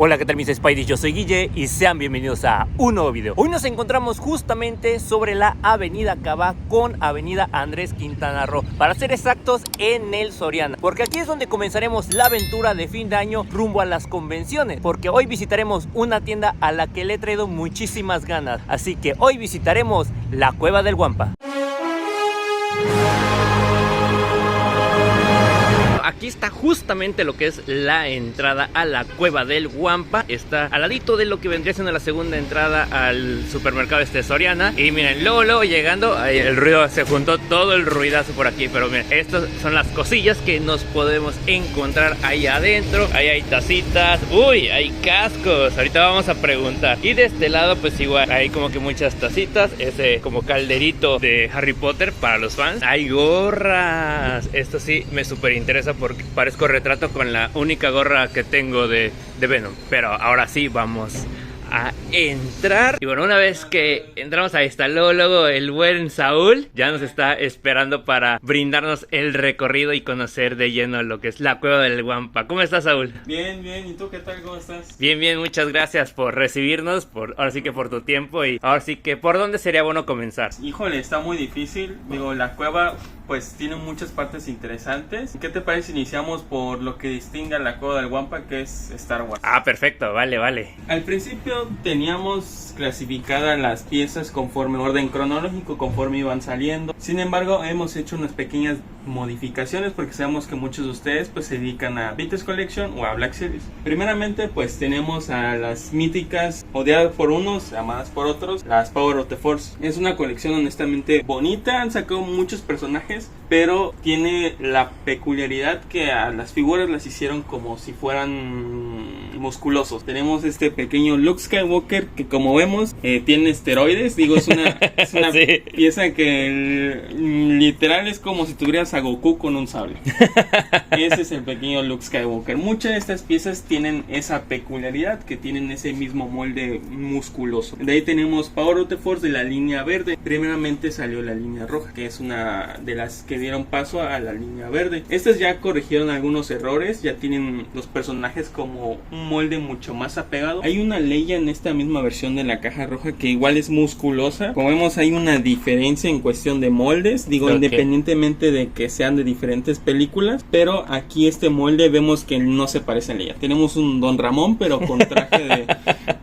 Hola, ¿qué tal mis Spideys? Yo soy Guille y sean bienvenidos a un nuevo video. Hoy nos encontramos justamente sobre la avenida Cava con avenida Andrés Quintana Roo, para ser exactos en el Soriana, porque aquí es donde comenzaremos la aventura de fin de año rumbo a las convenciones, porque hoy visitaremos una tienda a la que le he traído muchísimas ganas, así que hoy visitaremos la Cueva del Guampa. Aquí está justamente lo que es la entrada a la Cueva del Guampa. Está al ladito de lo que vendría siendo la segunda entrada al supermercado Soriana. Y miren, luego llegando, ahí el ruido, se juntó todo el ruidazo por aquí. Pero miren, estas son las cosillas que nos podemos encontrar ahí adentro. Ahí hay tacitas, uy, hay cascos, ahorita vamos a preguntar. Y de este lado pues igual, hay como que muchas tacitas. Ese como calderito de Harry Potter para los fans. Hay gorras, esto sí me súper interesa porque parezco retrato con la única gorra que tengo de Venom. Pero ahora sí vamos a entrar. Y bueno, una vez que entramos, ahí está luego el buen Saúl ya nos está esperando para brindarnos el recorrido y conocer de lleno lo que es la Cueva del Guampa. ¿Cómo estás, Saúl? Bien, ¿y tú qué tal? ¿Cómo estás? Bien, muchas gracias por recibirnos, ahora sí que por tu tiempo. Y ahora sí que, ¿por dónde sería bueno comenzar? Híjole, está muy difícil. Digo, la cueva pues tiene muchas partes interesantes. ¿Qué te parece si iniciamos por lo que distingue a la Cueva del Guampa, que es Star Wars? Ah, perfecto, vale. Al principio teníamos clasificadas las piezas conforme orden cronológico, conforme iban saliendo. Sin embargo, hemos hecho unas pequeñas modificaciones porque sabemos que muchos de ustedes pues se dedican a Vintage Collection o a Black Series. Primeramente pues tenemos a las míticas, odiadas por unos, amadas por otros, las Power of the Force. Es una colección honestamente bonita, han sacado muchos personajes, pero tiene la peculiaridad que a las figuras las hicieron como si fueran musculosos. Tenemos este pequeño Luke Skywalker que, como vemos, tiene esteroides. Digo, es una sí, pieza que literal es como si tuvieras a Goku con un sable. Ese es el pequeño Luke Skywalker. Muchas de estas piezas tienen esa peculiaridad, que tienen ese mismo molde musculoso. De ahí tenemos Power of the Force de la línea verde. Primeramente salió la línea roja, que es una de las que dieron paso a la línea verde. Estas ya corrigieron algunos errores, ya tienen los personajes como un molde mucho más apegado. Hay una Leia en esta misma versión de la caja roja que igual es musculosa. Como vemos, hay una diferencia en cuestión de moldes, digo, independientemente de que sean de diferentes películas, pero aquí este molde vemos que no se parece a Leia. Tenemos un Don Ramón pero con traje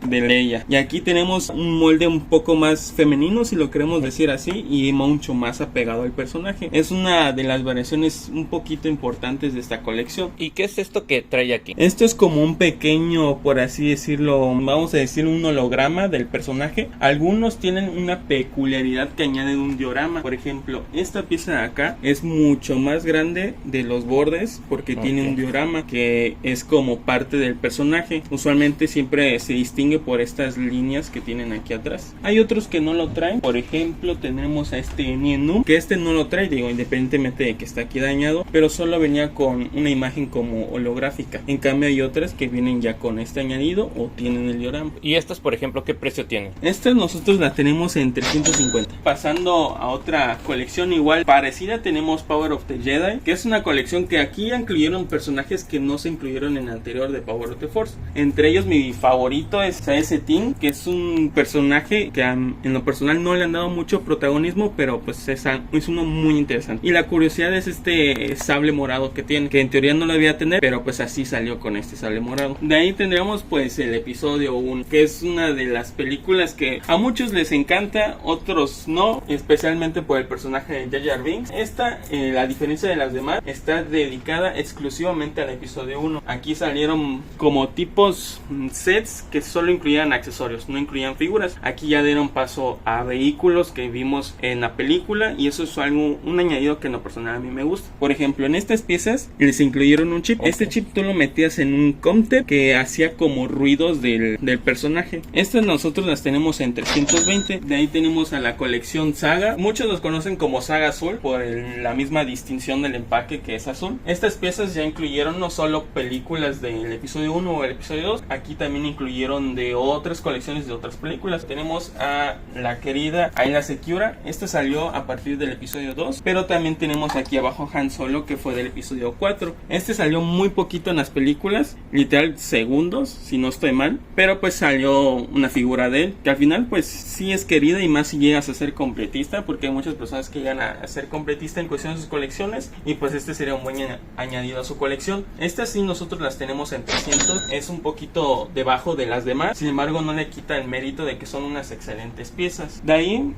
de Leia, y aquí tenemos un molde un poco más femenino, si lo queremos decir así, y mucho más apegado al personaje. Es una de las variaciones un poquito importantes de esta colección. ¿Y qué es esto que trae aquí? Esto es como un pequeño, por así decirlo, vamos a decir un holograma del personaje. Algunos tienen una peculiaridad que añaden un diorama. Por ejemplo, esta pieza de acá es mucho más grande de los bordes porque tiene un diorama que es como parte del personaje. Usualmente siempre se distingue por estas líneas que tienen aquí atrás. Hay otros que no lo traen. Por ejemplo, tenemos a este Nien Nunb, que este no lo trae, digo, independientemente de que está aquí dañado, pero solo venía con una imagen como holográfica. En cambio hay otras que vienen ya con este añadido o tienen el diorama. ¿Y estas, por ejemplo, qué precio tienen? Estas nosotros las tenemos en 350. Pasando a otra colección igual parecida, tenemos Power of the Jedi, que es una colección que aquí incluyeron personajes que no se incluyeron en el anterior de Power of the Force. Entre ellos mi favorito es ese Ting, que es un personaje que en lo personal no le han dado mucho protagonismo, pero pues es uno muy interesante. Y la curiosidad es este sable morado que tiene, que en teoría no lo debía tener, pero pues así salió con este sable morado. De ahí tendríamos pues el episodio 1, que es una de las películas que a muchos les encanta, otros no, especialmente por el personaje de Jar Jar Binks. Esta, la diferencia de las demás, está dedicada exclusivamente al episodio 1. Aquí salieron como tipos sets que solo incluían accesorios, no incluían figuras. Aquí ya dieron paso a vehículos que vimos en la película, y eso es algo, un añadido que en lo personal a mí me gusta. Por ejemplo, en estas piezas les incluyeron un chip. Este chip tú lo metías en un Comtep que hacía como ruidos del personaje. Estas nosotros las tenemos en 320. De ahí tenemos a la colección Saga. Muchos los conocen como Saga Azul por la misma distinción del empaque, que es azul. Estas piezas ya incluyeron no solo películas del episodio 1 o el episodio 2, aquí también incluyeron de de otras colecciones de otras películas. Tenemos a la querida Ayla Secura. Esta salió a partir del episodio 2, pero también tenemos aquí abajo Han Solo, que fue del episodio 4. Este salió muy poquito en las películas, literal segundos, si no estoy mal, pero pues salió una figura de él, que al final pues sí es querida, y más si llegas a ser completista, porque hay muchas personas que llegan a ser completista en cuestión de sus colecciones, y pues este sería un buen añadido a su colección. Estas sí nosotros las tenemos en 300, es un poquito debajo de las demás, sin embargo no le quita el mérito de que son unas excelentes piezas. De ahí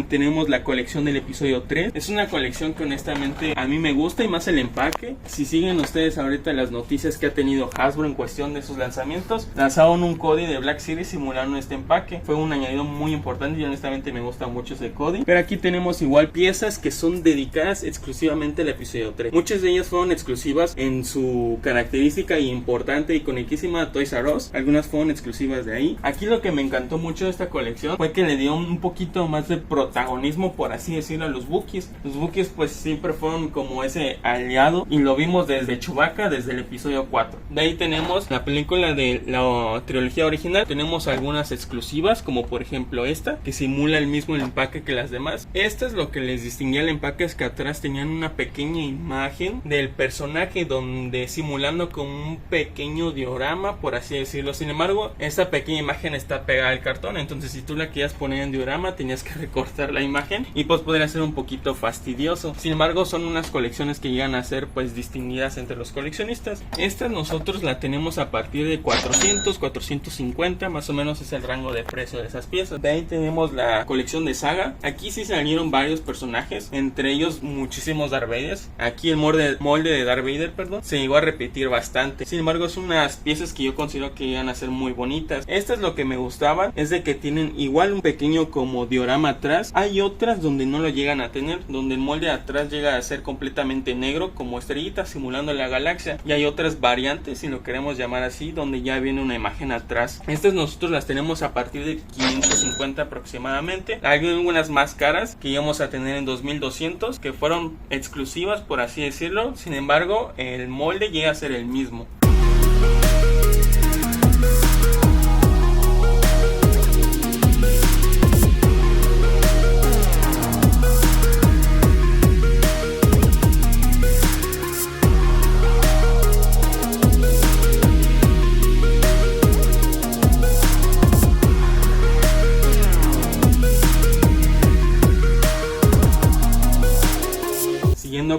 tenemos la colección del episodio 3, es una colección que honestamente a mí me gusta, y más el empaque. Si siguen ustedes ahorita las noticias que ha tenido Hasbro en cuestión de sus lanzamientos, lanzaron un Cody de Black Series simulando este empaque, fue un añadido muy importante y honestamente me gusta mucho ese Cody. Pero aquí tenemos igual piezas que son dedicadas exclusivamente al episodio 3, muchas de ellas fueron exclusivas en su característica importante y iconiquísima Toys R Us, algunas fueron exclusivas de ahí. Aquí lo que me encantó mucho de esta colección fue que le dio un poquito más de protagonismo, por así decirlo, a los Wookiees. Los Wookiees pues siempre fueron como ese aliado, y lo vimos desde Chewbacca, desde el episodio 4. De ahí tenemos la película de la trilogía original, tenemos algunas exclusivas, como por ejemplo esta, que simula el mismo empaque que las demás. Esta es lo que les distinguía el empaque, es que atrás tenían una pequeña imagen del personaje, donde simulando con un pequeño diorama, por así decirlo. Sin embargo, esta pequeña imagen está pegada al cartón, entonces si tú la querías poner en diorama tenías que recortar la imagen, y pues podría ser un poquito fastidioso. Sin embargo, son unas colecciones que llegan a ser pues distinguidas entre los coleccionistas. Esta nosotros la tenemos a partir de 400, 450, más o menos es el rango de precio de esas piezas. De ahí tenemos la colección de Saga. Aquí sí salieron varios personajes, entre ellos muchísimos Darth Vader. Aquí el molde de Darth Vader, se llegó a repetir bastante. Sin embargo, son unas piezas que yo considero que iban a ser muy bonitas. Esta es lo que me gustaban, es de que tienen igual un pequeño como diorama atrás. Hay otras donde no lo llegan a tener, donde el molde atrás llega a ser completamente negro, como estrellita simulando la galaxia, y hay otras variantes, si lo queremos llamar así, donde ya viene una imagen atrás. Estas nosotros las tenemos a partir de 550 aproximadamente. Hay algunas más caras que íbamos a tener en 2200, que fueron exclusivas, por así decirlo. Sin embargo, el molde llega a ser el mismo.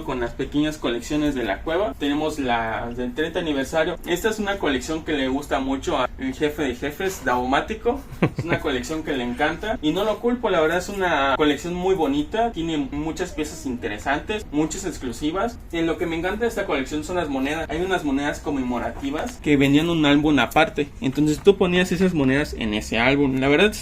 Con las pequeñas colecciones de la cueva, tenemos la del 30 aniversario. Esta es una colección que le gusta mucho al jefe de jefes, Daumático. Es una colección que le encanta y no lo culpo, la verdad es una colección muy bonita, tiene muchas piezas interesantes, muchas exclusivas. Y lo que me encanta de esta colección son las monedas. Hay unas monedas conmemorativas que venían un álbum aparte, entonces tú ponías esas monedas en ese álbum. La verdad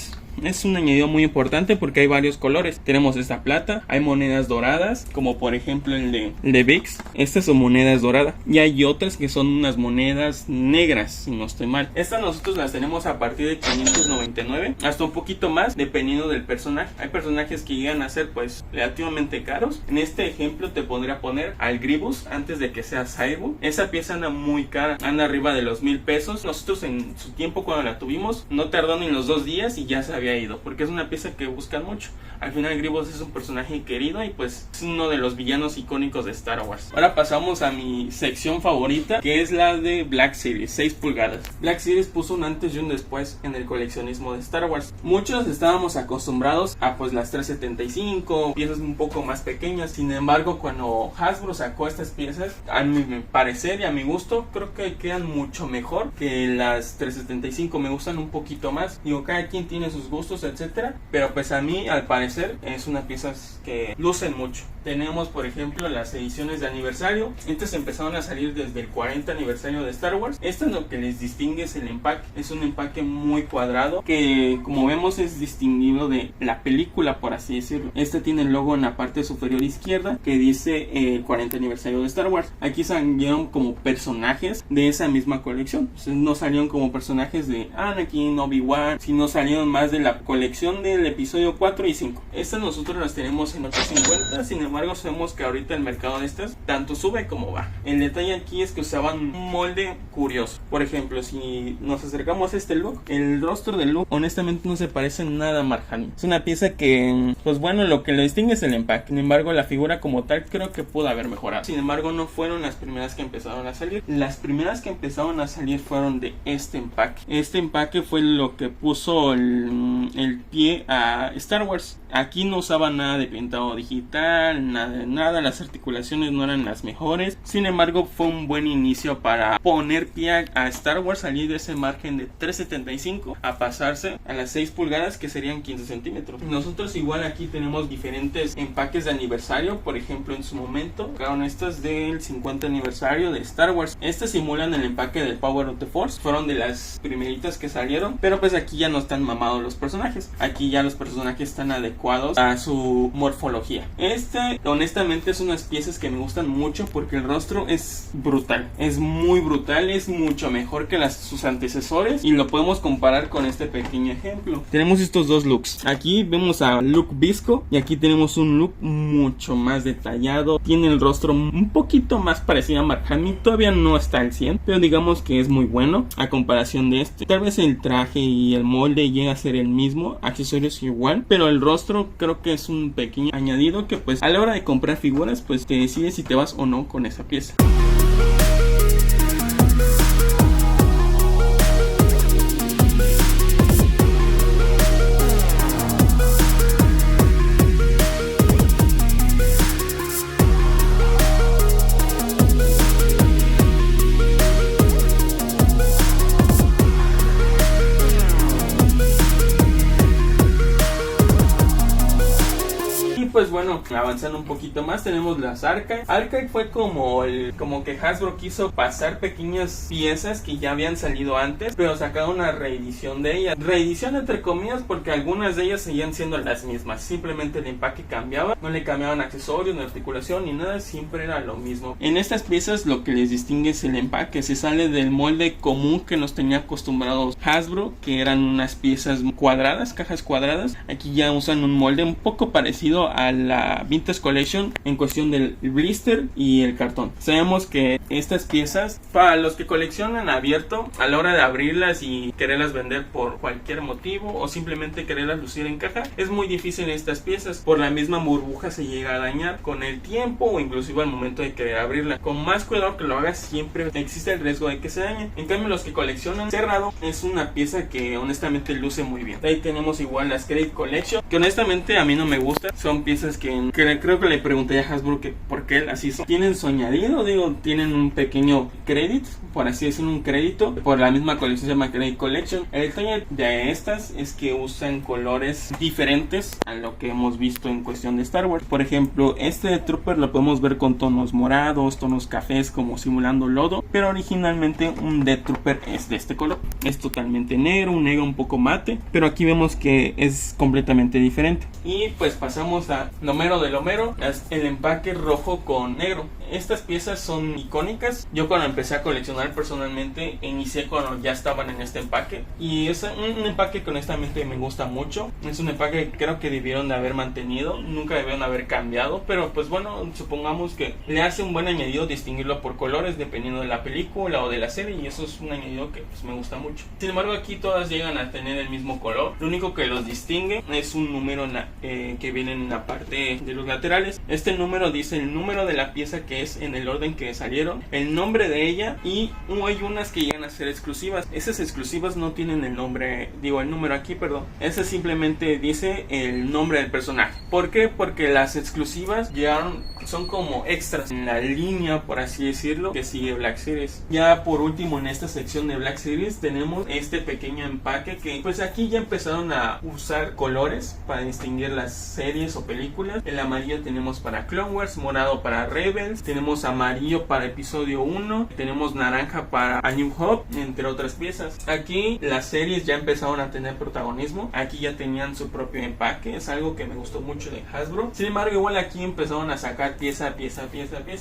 es un añadido muy importante porque hay varios colores. Tenemos esta plata, hay monedas doradas, como por ejemplo el de VIX. Estas son monedas doradas. Y hay otras que son unas monedas negras, si no estoy mal. Estas nosotros las tenemos a partir de 599, hasta un poquito más, dependiendo del personaje. Hay personajes que llegan a ser pues relativamente caros. En este ejemplo te podría poner al Grievous antes de que sea Saibu. Esa pieza anda muy cara, anda arriba de los 1000 pesos. Nosotros en su tiempo cuando la tuvimos, no tardó ni los 2 días y ya se había ido, porque es una pieza que buscan mucho. Al final Grievous es un personaje querido y pues es uno de los villanos icónicos de Star Wars. Ahora pasamos a mi sección favorita, que es la de Black Series, 6 pulgadas. Black Series puso un antes y un después en el coleccionismo de Star Wars. Muchos estábamos acostumbrados a pues las 375, piezas un poco más pequeñas. Sin embargo, cuando Hasbro sacó estas piezas, a mi parecer y a mi gusto, creo que quedan mucho mejor que las 375. Me gustan un poquito más. Digo, cada quien tiene sus gustos, etcétera, pero pues a mí al parecer es una pieza que lucen mucho. Tenemos por ejemplo las ediciones de aniversario. Estas empezaron a salir desde el 40 aniversario de Star Wars. Esto es lo que les distingue, es el empaque. Es un empaque muy cuadrado que, como vemos, es distinguido de la película, por así decirlo. Este tiene el logo en la parte superior izquierda que dice el 40 aniversario de Star Wars. Aquí salieron como personajes de esa misma colección. Entonces, no salieron como personajes de Anakin, Obi-Wan, sino salieron más de la colección del episodio 4 y 5. Estas nosotros las tenemos en 850, sin embargo sabemos que ahorita el mercado de estas tanto sube como baja. El detalle aquí es que usaban un molde curioso. Por ejemplo, si nos acercamos a este Luke, el rostro de Luke honestamente no se parece nada a Mark Hamill. Es una pieza que, pues bueno, lo que lo distingue es el empaque. Sin embargo, la figura como tal creo que pudo haber mejorado. Sin embargo, no fueron las primeras que empezaron a salir. Las primeras que empezaron a salir fueron de este empaque. Este empaque fue lo que puso el pie a Star Wars. Aquí no usaba nada de pintado digital, nada de nada, las articulaciones no eran las mejores. Sin embargo, fue un buen inicio para poner pie a Star Wars, salir de ese margen de 3.75 a pasarse a las 6 pulgadas, que serían 15 centímetros. Nosotros igual aquí tenemos diferentes empaques de aniversario. Por ejemplo, en su momento sacaron estas del 50 aniversario de Star Wars. Estas simulan el empaque del Power of the Force, fueron de las primeritas que salieron, pero pues aquí ya no están mamados los personajes. Aquí ya los personajes están adecuados a su morfología. Honestamente es unas piezas que me gustan mucho porque el rostro es brutal, es muy brutal, es mucho mejor que sus antecesores, y lo podemos comparar con este pequeño ejemplo. Tenemos estos dos looks. Aquí vemos a Luke Visco y aquí tenemos un look mucho más detallado. Tiene el rostro un poquito más parecido a Mark Hamill, todavía no está al 100, pero digamos que es muy bueno a comparación de este. Tal vez el traje y el molde llega a ser el mismo, accesorios igual, pero el rostro creo que es un pequeño añadido que pues a la hora de comprar figuras pues te decides si te vas o no con esa pieza. Pues bueno, avanzando un poquito más, tenemos las Archive. Archive fue como que Hasbro quiso pasar pequeñas piezas que ya habían salido antes, pero sacaron una reedición de ellas. Reedición entre comillas, porque algunas de ellas seguían siendo las mismas, simplemente el empaque cambiaba, no le cambiaban accesorios, ni articulación, ni nada, siempre era lo mismo. En estas piezas lo que les distingue es el empaque, se sale del molde común que nos tenía acostumbrados Hasbro, que eran unas piezas cuadradas, cajas cuadradas. Aquí ya usan un molde un poco parecido a la Vintage Collection en cuestión del blister y el cartón. Sabemos que estas piezas, para los que coleccionan abierto, a la hora de abrirlas y quererlas vender por cualquier motivo o simplemente quererlas lucir en caja, es muy difícil estas piezas. Por la misma burbuja se llega a dañar con el tiempo o inclusive al momento de querer abrirla. Con más cuidado que lo hagas, siempre existe el riesgo de que se dañe. En cambio, los que coleccionan cerrado, es una pieza que honestamente luce muy bien. Ahí tenemos igual las Credit Collection, que honestamente a mí no me gustan. Son piezas que creo que le pregunté a Hasbro que por qué así son. Tienen su añadido, tienen un pequeño credit, por así decirlo, un crédito por la misma colección, se llama Credit Collection. El detalle de estas es que usan colores diferentes a lo que hemos visto en cuestión de Star Wars. Por ejemplo, este de Trooper lo podemos ver con tonos morados, tonos cafés, como simulando lodo, pero originalmente un Death Trooper es de este color, es totalmente negro, un negro un poco mate, pero aquí vemos que es completamente diferente. Y pues pasamos a lo mero de lo mero, el empaque rojo con negro. Estas piezas son icónicas. Yo cuando empecé a coleccionar personalmente inicié cuando ya estaban en este empaque, y es un empaque que honestamente me gusta mucho. Es un empaque que creo que debieron de haber mantenido, nunca debieron haber cambiado, pero pues bueno, supongamos que le hace un buen añadido distinguirlo por colores dependiendo de la película o de la serie, y eso es un añadido que pues me gusta mucho. Sin embargo, aquí todas llegan a tener el mismo color. Lo único que los distingue es un número que viene en la parte de los laterales. Este número dice el número de la pieza que es en el orden que salieron, el nombre de ella, y hay unas que llegan a ser exclusivas. Esas exclusivas no tienen el nombre, el número aquí, perdón. Esa simplemente dice el nombre del personaje. ¿Por qué? Porque las exclusivas son como extras en la línea, por así decirlo, que sigue Black Series. Ya por último, en esta sección de Black Series tenemos este pequeño empaque que pues aquí ya empezaron a usar colores para distinguir las series o películas. El amarillo tenemos para Clone Wars, morado para Rebels, tenemos amarillo para episodio 1, tenemos naranja para A New Hope, entre otras piezas. Aquí las series ya empezaron a tener protagonismo, aquí ya tenían su propio empaque, es algo que me gustó mucho de Hasbro. Sin embargo, igual aquí empezaron a sacar pieza,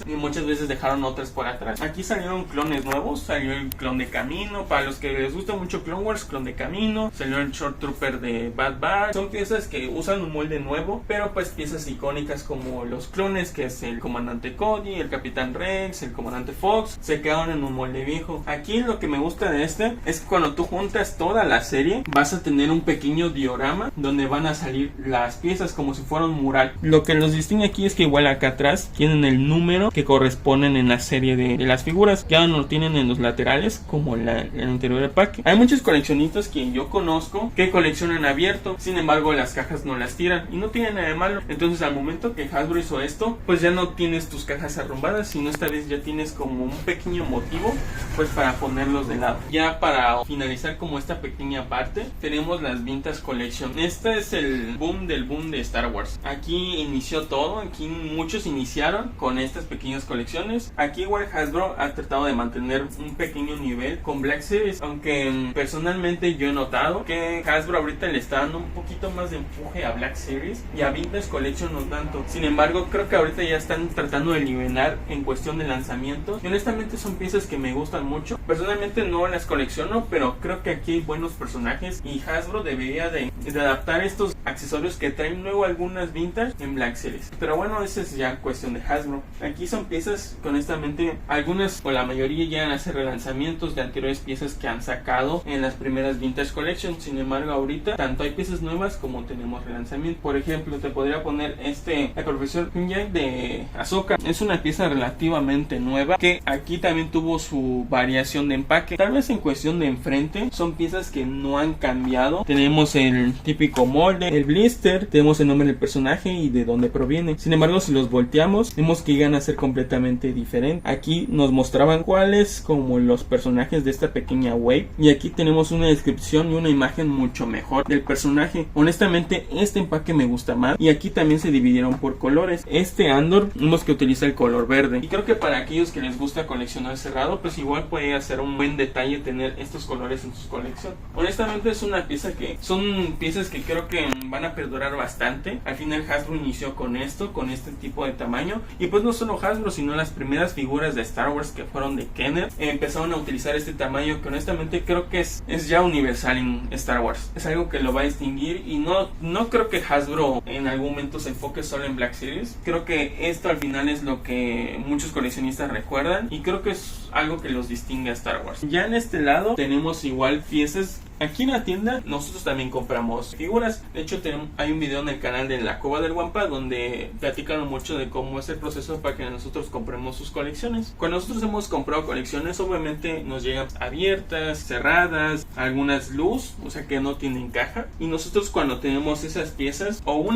y muchas veces dejaron otras por atrás. Aquí salieron clones nuevos, salió el clon de Camino, para los que les gusta mucho Clone Wars, clon de Camino, salió el Short Trooper de Bad Batch. Son piezas que usan un molde nuevo, pero pues piezas icónicas como los clones, que es el comandante Cody, el capitán Rex, el comandante Fox, se quedaron en un molde viejo. Aquí lo que me gusta de este es que cuando tú juntas toda la serie, vas a tener un pequeño diorama donde van a salir las piezas como si fuera un mural. Lo que los distingue aquí es que igual acá atrás tienen el número que corresponden en la serie de las figuras. Ya no lo tienen en los laterales como en el interior del pack. Hay muchos coleccionistas que yo conozco que coleccionan abierto, sin embargo las cajas no las tiran y no tiene nada de malo. Entonces al momento que Hasbro hizo esto, pues ya no tienes tus cajas arrumbadas, sino esta vez ya tienes como un pequeño motivo pues para ponerlos de lado. Ya para finalizar como esta pequeña parte, tenemos las Vintage Collection. Este es el boom del boom de Star Wars. Aquí inició todo, aquí muchos iniciaron con estas pequeñas colecciones. Aquí igual Hasbro ha tratado de mantener un pequeño nivel con Black Series, aunque personalmente yo he notado que Hasbro ahorita le está dando un poquito más de empuje a Black Series y a Vintage Collection no tanto. Sin embargo, creo que ahorita ya están tratando de nivelar en cuestión de lanzamientos y honestamente son piezas que me gustan mucho. Personalmente no las colecciono, pero creo que aquí hay buenos personajes y Hasbro debería de adaptar estos accesorios que traen luego algunas vintage en Black Series. Pero bueno, esa es ya cuestión de Hasbro. Aquí son piezas que honestamente algunas o la mayoría llegan a ser relanzamientos de anteriores piezas que han sacado en las primeras Vintage Collection. Sin embargo, ahorita tanto hay piezas nuevas como tenemos relanzamiento. Por ejemplo, te podría poner el profesor Pinjay de Ahsoka. Es una pieza relativamente nueva que aquí también tuvo su variación de empaque. Tal vez en cuestión de enfrente son piezas que no han cambiado. Tenemos el típico molde, el blister, tenemos el nombre del personaje y de dónde proviene. Sin embargo, si los volteamos, vemos que llegan a ser completamente diferentes. Aquí nos mostraban cuáles como los personajes de esta pequeña wave y aquí tenemos una descripción y una imagen mucho mejor del personaje. Honestamente, este empaque me gusta más y aquí también se dividieron por colores. Este Andor vemos que utiliza el color verde y creo que para aquellos que les gusta coleccionar cerrado, pues igual puede hacer un buen detalle tener estos colores en su colección. Honestamente es una pieza que son piezas que creo que van a perdurar bastante. Al final Hasbro inició con esto, con este tipo de tamaño y pues no solo Hasbro, sino las primeras figuras de Star Wars que fueron de Kenner empezaron a utilizar este tamaño que honestamente creo que es ya universal en Star Wars. Es algo que lo va a distinguir y no creo que Hasbro en algún momento se enfoque solo en Black Series. Creo que esto al final es lo que muchos coleccionistas recuerdan y creo que es algo que los distingue a Star Wars. Ya en este lado tenemos igual piezas. Aquí en la tienda nosotros también compramos figuras. De hecho hay un video en el canal de La Cueva del Wampa donde platican mucho de cómo es el proceso para que nosotros compremos sus colecciones. Cuando nosotros hemos comprado colecciones, obviamente nos llegan abiertas, cerradas, algunas luz, o sea que no tienen caja. Y nosotros cuando tenemos esas piezas, o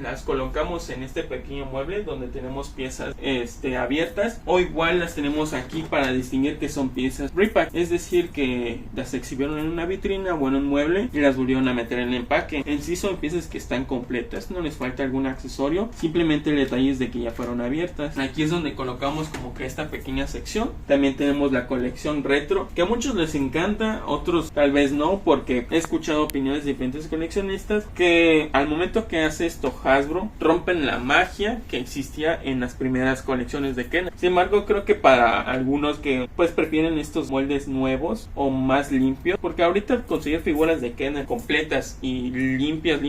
las colocamos en este pequeño mueble donde tenemos piezas abiertas, o igual las tenemos aquí para distinguir que son piezas repack, es decir que las exhibieron en una vitrina o en un mueble y las volvieron a meter en el empaque. En sí son piezas que están completas, no les falta algún accesorio, simplemente el detalle es de que ya fueron abiertas. Aquí es donde colocamos como que esta pequeña sección. También tenemos la colección retro, que a muchos les encanta, otros tal vez no, porque he escuchado opiniones de diferentes coleccionistas que al momento que hace esto Hasbro rompen la magia que existía en las primeras colecciones de Kenner. Sin embargo, creo que para algunos que pues prefieren estos moldes nuevos o más limpios, porque ahorita conseguir figuras de Kenner completas y limpias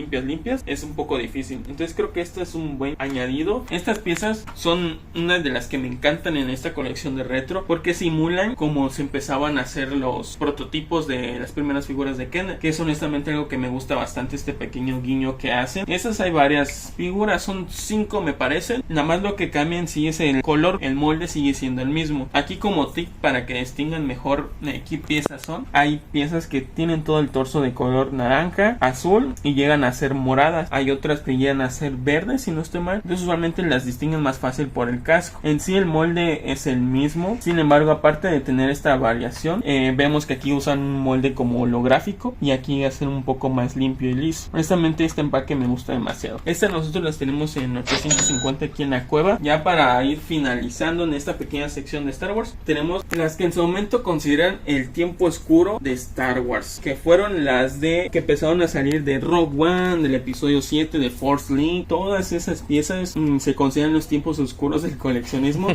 es un poco difícil. Entonces creo que este es un buen añadido. Estas piezas son una de las que me encantan en esta colección de retro porque simulan como se empezaban a hacer los prototipos de las primeras figuras de Kenner, que es honestamente algo que me gusta bastante, este pequeño guiño que hacen. Esas hay varias figuras, son 5 me parecen, nada más lo que cambian sí es el color, el molde sigue siendo el mismo. Aquí como tip para que distingan mejor qué piezas son, hay piezas que tienen todo el torso de color naranja, azul y llegan a ser moradas, hay otras que llegan a ser verdes si no estoy mal, entonces usualmente las distinguen más fácil por el casco. En sí el molde es el mismo, sin embargo aparte de tener esta variación, vemos que aquí usan un molde como holográfico y aquí hacen un poco más limpio y liso. Honestamente este empaque me gusta demasiado. Estas nosotros las tenemos en 850 aquí en la cueva. Ya para ir finalizando en esta pequeña sección de Star Wars, tenemos las que en su momento consideran el tiempo oscuro de Star Wars, que fueron las de que empezaron a salir de Rogue One, del episodio 7, de Force Link. Todas esas piezas se consideran los tiempos oscuros del coleccionismo,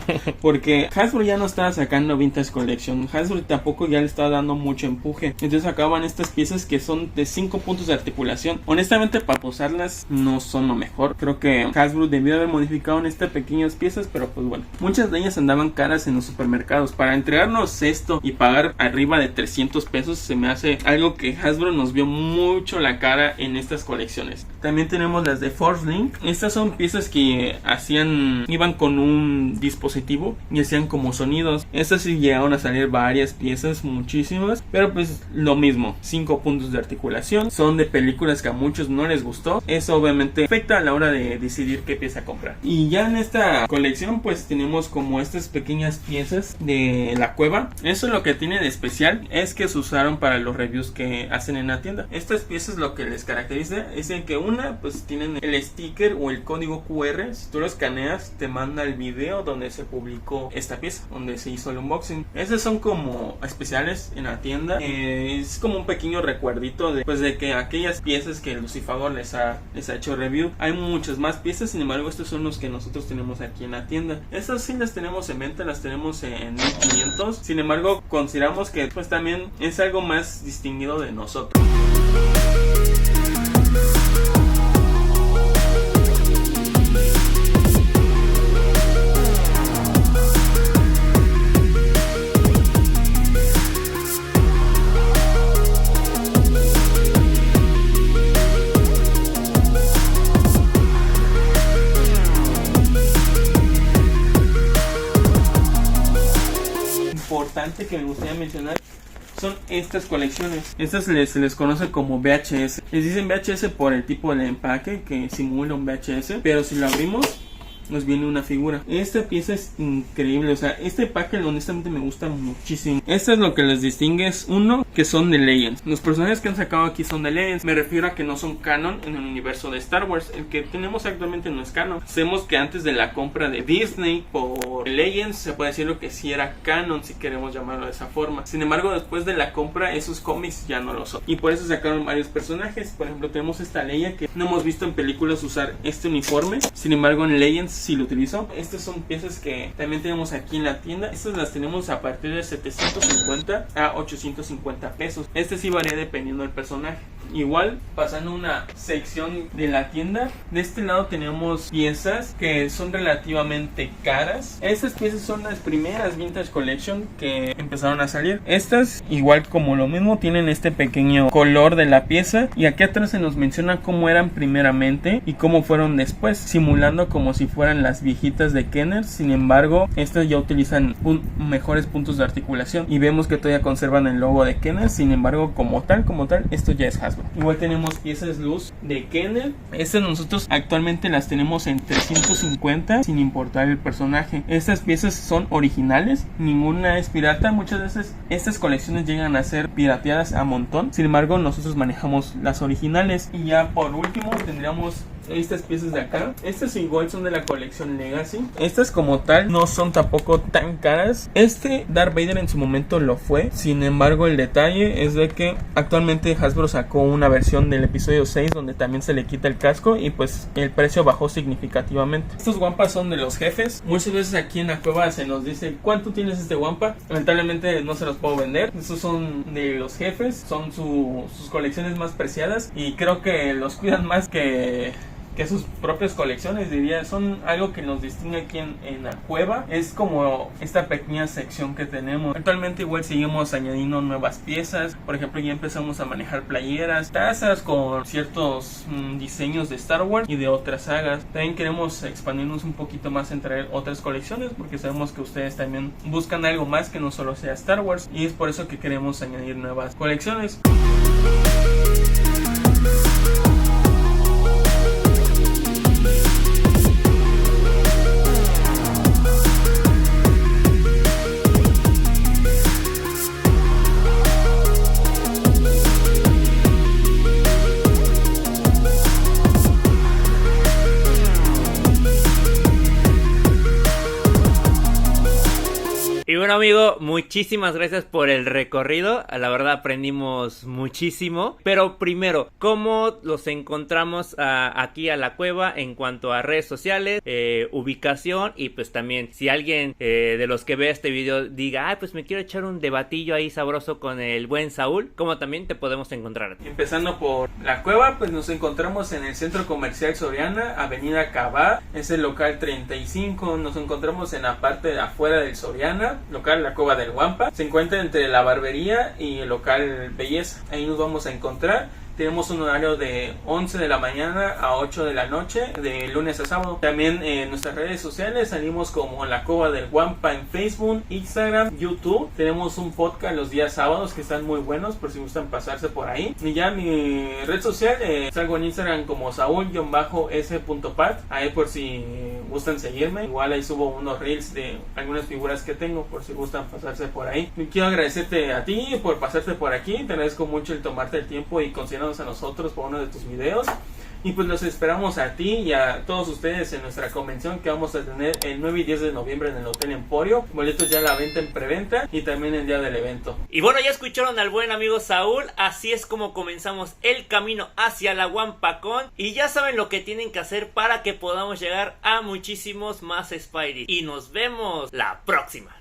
porque Hasbro ya no estaba sacando Vintage Collection, Hasbro tampoco ya le estaba dando mucho empuje, entonces acaban estas piezas que son de 5 puntos de articulación. Honestamente, para posarlas no son lo mejor. Creo que Hasbro debió haber modificado en estas pequeñas piezas, pero pues bueno, muchas de ellas andaban caras en los supermercados. Para entregarnos esto y pagar arriba de 300 pesos se me hace algo que Hasbro nos vio mucho la cara en estas colecciones. También tenemos las de Force Link. Estas son piezas que iban con un dispositivo y hacían como sonidos. Estas sí llegaron a salir varias piezas, muchísimas, pero pues lo mismo, 5 puntos de articulación. Son de películas que a muchos no les gustó. Eso obviamente afecta a la hora de decidir qué pieza comprar. Y ya en esta colección pues tenemos como estas pequeñas piezas de la cueva. Eso lo que tiene de especial es que se usaron para los reviews que hacen en la tienda. Estas piezas lo que les caracteriza es en que una pues tienen el sticker o el código QR. Si tú lo escaneas te manda el video donde se publicó esta pieza, donde se hizo el unboxing. Estas son como especiales en la tienda. Es como un pequeño recuerdito de que aquellas piezas que Lucifagor les ha hecho review. Hay muchas más piezas, sin embargo estos son los que nosotros tenemos aquí en la tienda. Estas sí las tenemos en venta, las tenemos en 1500. Sin embargo consideramos que pues también es algo más distinguido de nosotros. Importante que me gustaría mencionar son estas colecciones. Estas se les conoce como VHS. Les dicen VHS por el tipo de empaque que simula un VHS, pero si lo abrimos nos viene una figura. Esta pieza es increíble, o sea, este empaque honestamente me gusta muchísimo. Esto es lo que les distingue, es uno que son de Legends. Los personajes que han sacado aquí son de Legends. Me refiero a que no son canon en el universo de Star Wars. El que tenemos actualmente no es canon. Sabemos que antes de la compra de Disney por Legends se puede decir lo que sí era canon, si queremos llamarlo de esa forma. Sin embargo, después de la compra esos cómics ya no lo son, y por eso sacaron varios personajes. Por ejemplo, tenemos esta Leia que no hemos visto en películas usar este uniforme, sin embargo en Legends sí lo utilizó. Estas son piezas que también tenemos aquí en la tienda. Estas las tenemos a partir de 750 a 850 pesos. Este sí varía dependiendo del personaje. Igual, pasando una sección de la tienda, de este lado tenemos piezas que son relativamente caras. Estas piezas son las primeras Vintage Collection que empezaron a salir. Estas, igual como lo mismo, tienen este pequeño color de la pieza, y aquí atrás se nos menciona cómo eran primeramente y cómo fueron después, simulando como si fueran las viejitas de Kenner. Sin embargo, estas ya utilizan mejores puntos de articulación y vemos que todavía conservan el logo de Kenner. Sin embargo, como tal, esto ya es Hasbro. Igual tenemos piezas luz de Kenner. Estas nosotros actualmente las tenemos en 350 sin importar el personaje. Estas piezas son originales, ninguna es pirata. Muchas veces estas colecciones llegan a ser pirateadas a montón. Sin embargo, nosotros manejamos las originales. Y ya por último tendríamos estas piezas de acá. Estas igual son de la colección Legacy. Estas como tal no son tampoco tan caras. Este Darth Vader en su momento lo fue. Sin embargo, el detalle es de que actualmente Hasbro sacó una versión del episodio 6 donde también se le quita el casco y pues el precio bajó significativamente. Estos Wampas son de los jefes. Muchas veces aquí en la cueva se nos dice ¿cuánto tienes este Wampa? Lamentablemente no se los puedo vender. Estos son de los jefes. Son sus colecciones más preciadas y creo que los cuidan más que sus propias colecciones, diría. Son algo que nos distingue aquí en la cueva. Es como esta pequeña sección que tenemos. Actualmente igual seguimos añadiendo nuevas piezas. Por ejemplo, ya empezamos a manejar playeras, tazas con ciertos diseños de Star Wars y de otras sagas. También queremos expandirnos un poquito más en traer otras colecciones, porque sabemos que ustedes también buscan algo más que no solo sea Star Wars, y es por eso que queremos añadir nuevas colecciones. bueno, amigo, muchísimas gracias por el recorrido. La verdad aprendimos muchísimo. Pero primero, ¿cómo los encontramos aquí a la cueva en cuanto a redes sociales, ubicación? Y pues también, si alguien de los que ve este video diga, pues me quiero echar un debatillo ahí sabroso con el buen Saúl, ¿cómo también te podemos encontrar? Empezando por la cueva, pues nos encontramos en el Centro Comercial Soriana, Avenida Cabá, es el local 35. Nos encontramos en la parte de afuera del Soriana, local La Cueva del Guampa. Se encuentra entre la barbería y el local Belleza. Ahí nos vamos a encontrar. Tenemos un horario de 11 de la mañana a 8 de la noche, de lunes a sábado. También en nuestras redes sociales salimos como La Cueva del Guampa en Facebook, Instagram, YouTube. Tenemos un podcast los días sábados que están muy buenos por si gustan pasarse por ahí. Y ya mi red social, salgo en Instagram como Saúl-s.pat. Ahí por si gustan seguirme. Igual ahí subo unos reels de algunas figuras que tengo por si gustan pasarse por ahí. Quiero agradecerte a ti por pasarte por aquí. Te agradezco mucho el tomarte el tiempo y considerarnos a nosotros por uno de tus videos. Y pues los esperamos a ti y a todos ustedes en nuestra convención que vamos a tener el 9 y 10 de noviembre en el Hotel Emporio. Boletos ya a la venta en preventa y también el día del evento. Y bueno, ya escucharon al buen amigo Saúl. Así es como comenzamos el camino hacia la WampaCon. Y ya saben lo que tienen que hacer para que podamos llegar a muchísimos más Spidey. Y nos vemos la próxima.